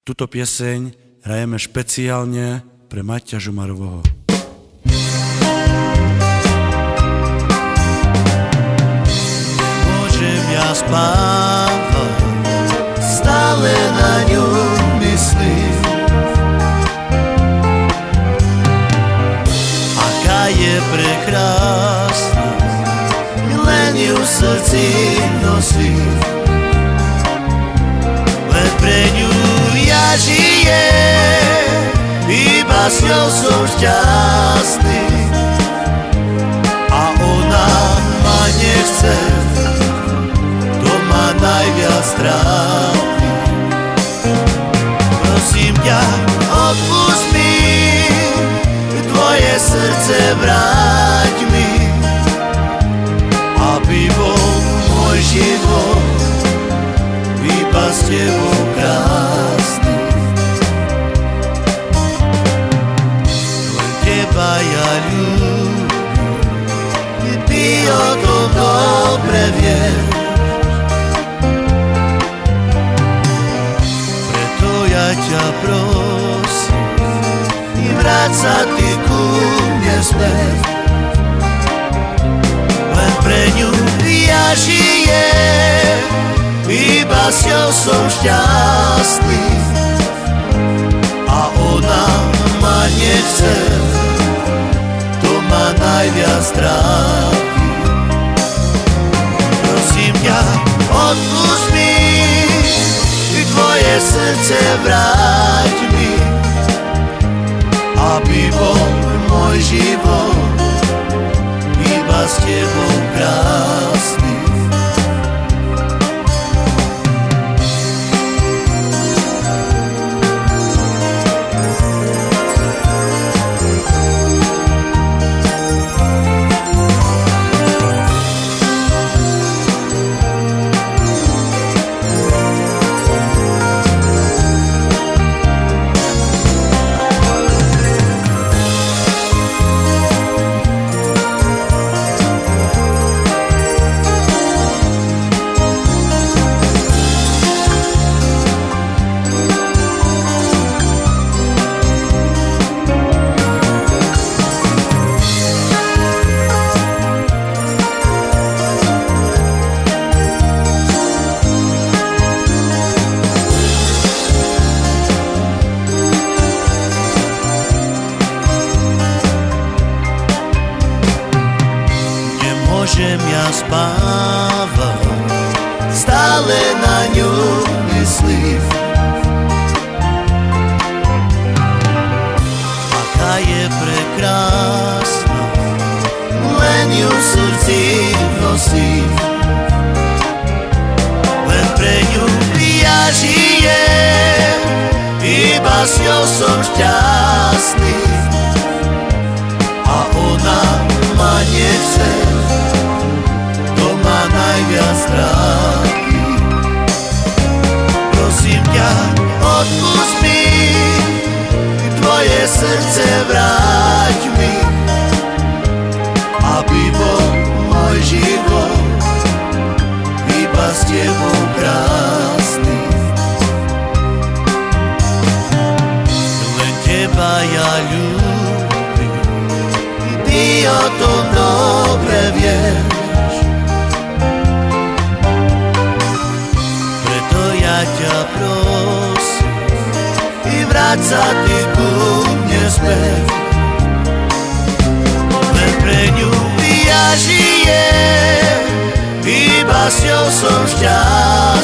Túto pieseň hrajeme špeciálne pre Maťa Žumarovho. Môžem ja spávať, stále na ňu myslím. Aká je prekrásna, len ju v srdci nosím. Len pre ňu ja žijem, iba s ňou som šťastný. A ona ma nechce, to ma najviac trápi. Prosím ťa, odpusť mi, tvoje srdce vráť mi, aby bol môj život iba s tebou krásny. Len teba ja ľúbim, ty o tom dobre vieš. Preto ja ťa prosím, vráť sa ty ku mne späť. Len pre ňu ja žijem, iba s ňou som šťastný. A ona ma nechce, to ma najviac trápi. Prosím ťa, odpusť mi, tvoje srdce vráť mi, aby bol môj život iba s tebou krásny. Môžem ja spávať, stále na ňu myslím. Aká je prekrásna, len ju v srdci nosím. Len pre ňu ja žijem, iba s ňou som šťastný. A ona ma nechce, najviac trápi. Prosím ťa, odpusť mi, tvoje srdce vráť mi, aby bol môj život iba s tebou krásny. Len teba ja ľúbim, ty o tom dobre vieš. Ja ťa prosím, vráť sa ty ku mne späť. Len pre ňu ja žijem, iba s ňou som šťastný.